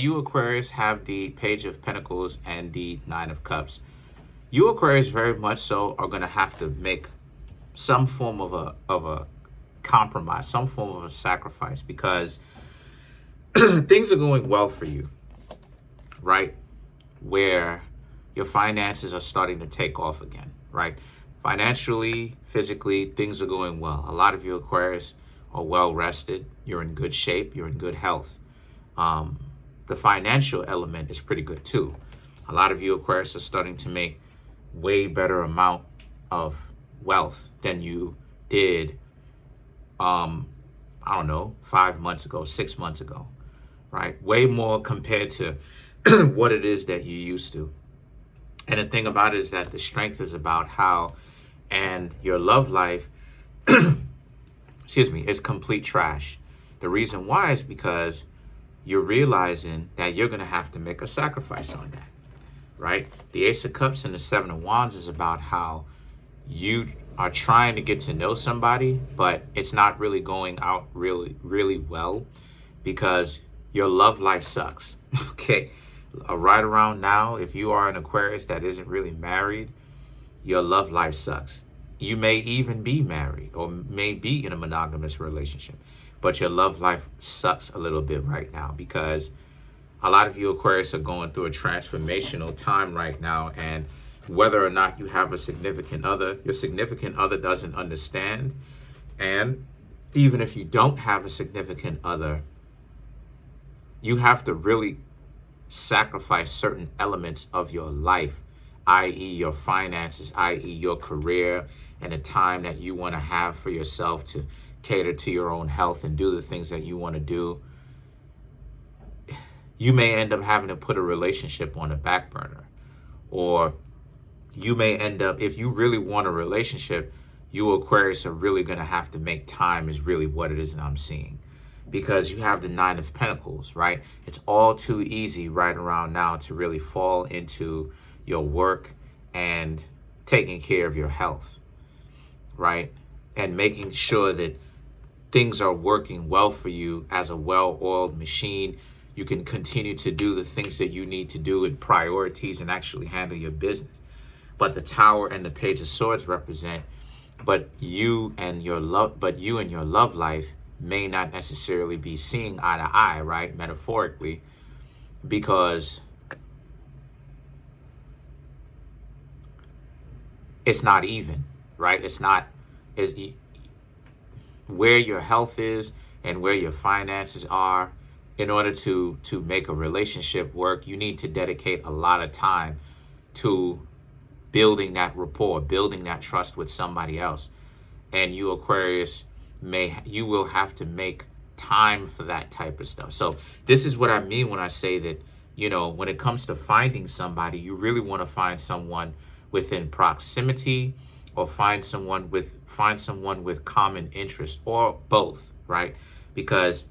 You Aquarius have the Page of Pentacles and the Nine of Cups. You Aquarius very much so are going to have to make some form of a compromise, some form of a sacrifice, because things are going well for you, right? Where your finances are starting to take off again, right? Financially, physically, things are going well. A lot of you Aquarius are well rested. You're in good shape. You're in good health. The financial element is pretty good too. A lot of you Aquarius are starting to make way better amount of wealth than you did, I don't know, 5 months ago, 6 months ago, right? Way more compared to what it is that you used to. And the thing about it is that the strength is about how, and your love life, excuse me, is complete trash. The reason why is because you're realizing that you're going to have to make a sacrifice on that, right? The Ace of Cups and the Seven of Wands is about how you are trying to get to know somebody, but it's not really going out really well because your love life sucks. Okay. Right around now, if you are an Aquarius that isn't really married, your love life sucks. You may even be married or may be in a monogamous relationship, but your love life sucks a little bit right now because a lot of you Aquarius are going through a transformational time right now. And whether or not you have a significant other, your significant other doesn't understand. And even if you don't have a significant other, you have to really sacrifice certain elements of your life, i.e. your finances, i.e. your career, and the time that you want to have for yourself to cater to your own health and do the things that you want to do. You may end up having to put a relationship on the back burner, or you may end up, if you really want a relationship, you Aquarius are really going to have to make time, is really what it is that I'm seeing. Because you have the Nine of Pentacles, right? It's all too easy right around now to really fall into your work and taking care of your health, right? And making sure that things are working well for you as a well-oiled machine. You can continue to do the things that you need to do and priorities and actually handle your business. But the Tower and the Page of Swords represent, but you and your love life may not necessarily be seeing eye to eye, right? Metaphorically, because it's not even, right? It's not as where your health is and where your finances are. In order to make a relationship work, you need to dedicate a lot of time to building that rapport, building that trust with somebody else. And you Aquarius, you will have to make time for that type of stuff. So this is what I mean when I say that, you know, when it comes to finding somebody, you really want to find someone within proximity, or find someone with common interest, or both, right? Because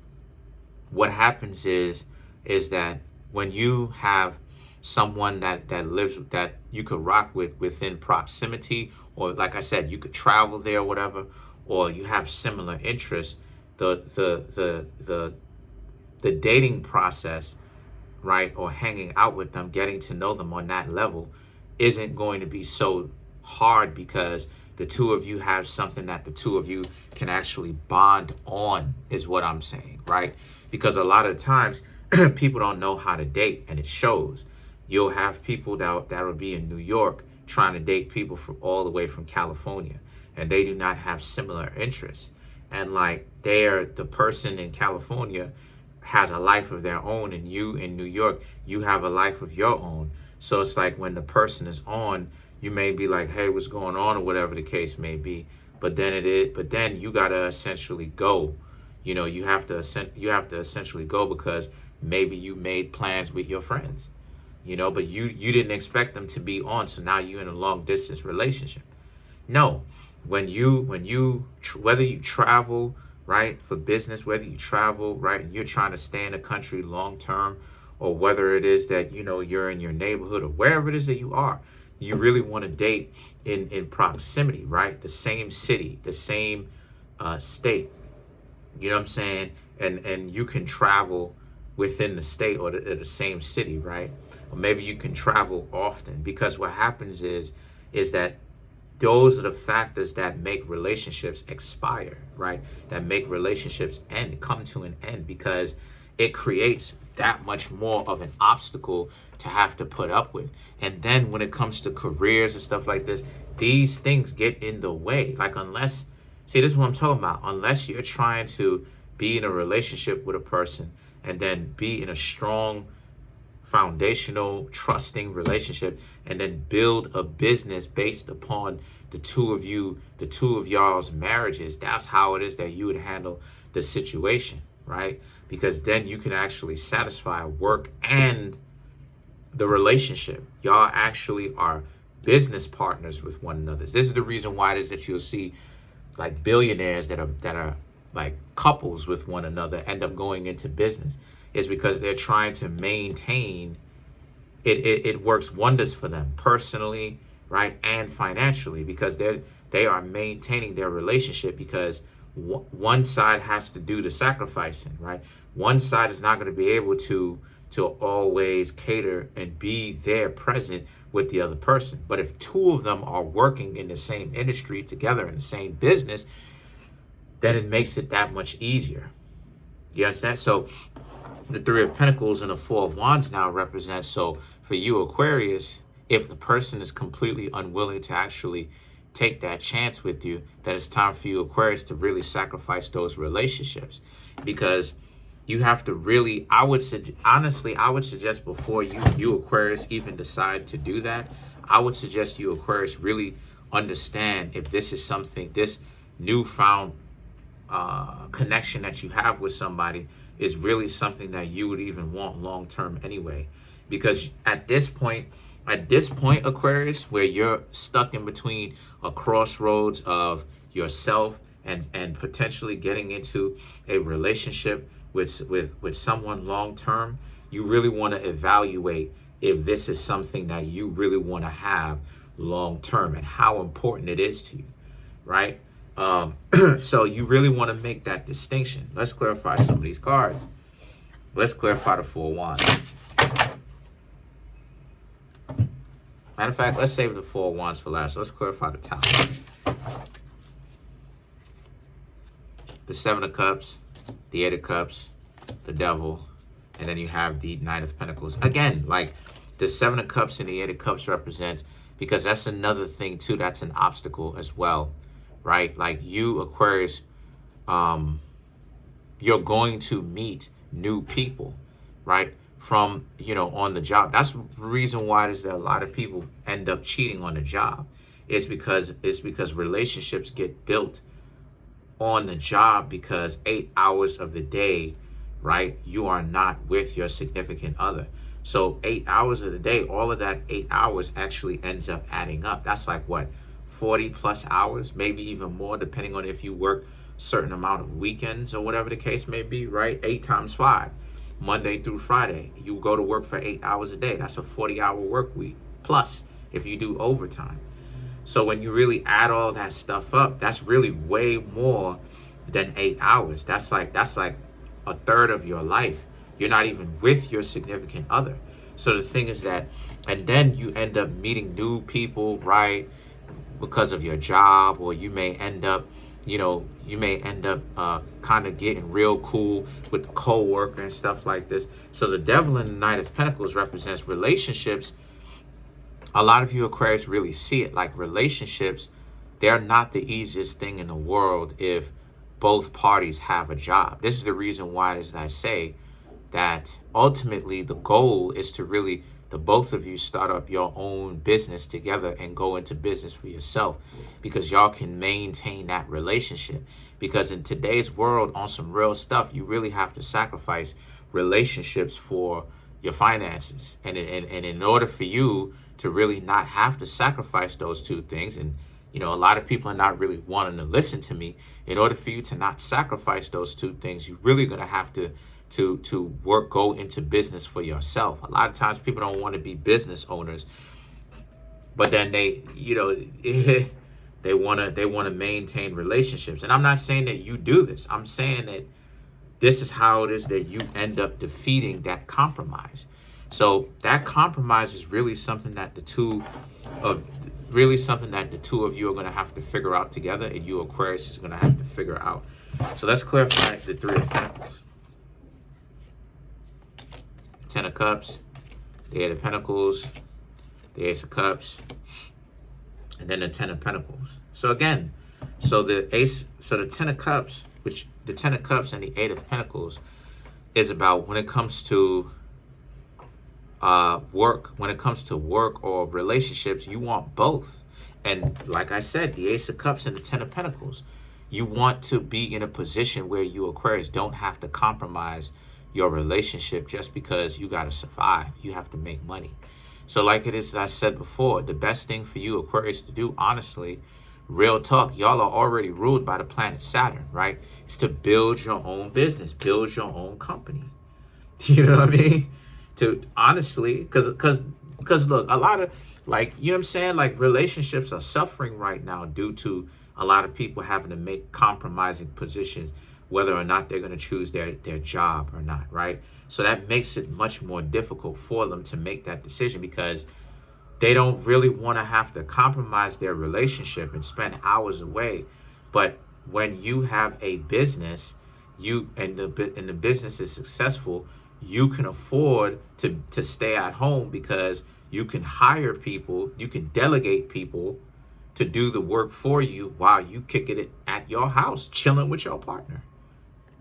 what happens is that when you have someone that lives, that you could rock with within proximity, or like I said, you could travel there or whatever, or you have similar interests, the dating process, right, or hanging out with them, getting to know them on that level isn't going to be so hard, because the two of you have something that the two of you can actually bond on, is what I'm saying, right? Because a lot of times people don't know how to date, and it shows. You'll have people that will be in New York trying to date people from all the way from California, and they do not have similar interests. And like, the person in California has a life of their own, and you in New York, you have a life of your own. So it's like when the person is on, you may be like, hey, what's going on, or whatever the case may be. But then you gotta essentially go. You know, you have to essentially go, because maybe you made plans with your friends, you know, but you didn't expect them to be on. So now you're in a long distance relationship. No, whether you travel, right, for business, whether you travel, right, and you're trying to stay in a country long term, or whether it is that, you know, you're in your neighborhood or wherever it is that you are, you really want to date in proximity, right? The same city, the same state. You know what I'm saying? And you can travel within the state or the same city, right? Or maybe you can travel often, because what happens is that those are the factors that make relationships expire, right? That make relationships come to an end, because it creates that much more of an obstacle to have to put up with. And then when it comes to careers and stuff like this, these things get in the way. Like, unless, see, this is what I'm talking about. Unless you're trying to be in a relationship with a person and then be in a strong, foundational, trusting relationship, and then build a business based upon the two of y'all's marriages, that's how it is that you would handle the situation, right? Because then you can actually satisfy work and the relationship. Y'all actually are business partners with one another. This is the reason why it is that you'll see like billionaires that are like couples with one another end up going into business, is because they're trying to maintain it. It works wonders for them personally, right, and financially, because they are maintaining their relationship, because one side has to do the sacrificing, right? One side is not going to be able to always cater and be there present with the other person. But if two of them are working in the same industry together in the same business, then it makes it that much easier. You understand? So the Three of Pentacles and the Four of Wands now represent, so for you, Aquarius, if the person is completely unwilling to actually take that chance with you, that it's time for you, Aquarius, to really sacrifice those relationships. Because you have to really, honestly, I would suggest before you Aquarius even decide to do that, I would suggest you, Aquarius, really understand if this is something, this newfound connection that you have with somebody is really something that you would even want long term anyway. Because at this point, Aquarius, where you're stuck in between a crossroads of yourself and potentially getting into a relationship with someone long term, you really want to evaluate if this is something that you really want to have long term and how important it is to you, right? So you really want to make that distinction. Let's clarify some of these cards. Let's clarify the Four of Wands. Matter of fact, let's save the Four of Wands for last. Let's clarify the Tower. The Seven of Cups, the Eight of Cups, the Devil, and then you have the Knight of Pentacles. Again, like the Seven of Cups and the Eight of Cups represent, because that's another thing too, that's an obstacle as well, right? Like you, Aquarius, you're going to meet new people, right? From, on the job. That's the reason why it is that a lot of people end up cheating on the job. It's because relationships get built on the job, because 8 hours of the day, right, you are not with your significant other. So 8 hours of the day, all of that 8 hours actually ends up adding up. That's like what, 40 plus hours, maybe even more, depending on if you work certain amount of weekends or whatever the case may be, right? 8 times 5. Monday through Friday, you go to work for 8 hours a day. That's a 40-hour work week, plus if you do overtime. So when you really add all that stuff up, that's really way more than 8 hours. That's like a third of your life. You're not even with your significant other. So the thing is that, and then you end up meeting new people, right, because of your job, or you may end up kind of getting real cool with the co-worker and stuff like this. So the Devil and the Knight of Pentacles represents relationships. A lot of you Aquarius really see it like relationships. They're not the easiest thing in the world if both parties have a job. This is the reason why, as I say, that ultimately the goal is to really, the both of you start up your own business together and go into business for yourself, because y'all can maintain that relationship. Because in today's world, on some real stuff, you really have to sacrifice relationships for your finances. And in order for you to really not have to sacrifice those two things, and a lot of people are not really wanting to listen to me, in order for you to not sacrifice those two things, you're really going to have to go into business for yourself. A lot of times people don't want to be business owners, but then they want to maintain relationships. And I'm not saying that you do this. I'm saying that this is how it is that you end up defeating that compromise. So that compromise is really something that the two of you are going to have to figure out together, and you, Aquarius, is going to have to figure out. So let's clarify the Three of Pentacles. Ten of Cups, the Eight of Pentacles, the Ace of Cups, and then the Ten of Pentacles. So again, the Ten of Cups, which the Ten of Cups and the Eight of Pentacles is about when it comes to work. When it comes to work or relationships, you want both. And like I said, the Ace of Cups and the Ten of Pentacles, you want to be in a position where you, Aquarius, don't have to compromise your relationship just because you got to survive. You have to make money. So like it is, as I said before, the best thing for you, Aquarius, to do, honestly, real talk, y'all are already ruled by the planet Saturn, right? It's to build your own business, build your own company. You know what I mean? To honestly, because look, a lot of, like, you know what I'm saying? Like, relationships are suffering right now due to a lot of people having to make compromising positions, whether or not they're going to choose their job or not, right? So that makes it much more difficult for them to make that decision, because they don't really want to have to compromise their relationship and spend hours away. But when you have a business, and the business is successful, you can afford to stay at home, because you can hire people, you can delegate people to do the work for you while you kicking it at your house, chilling with your partner.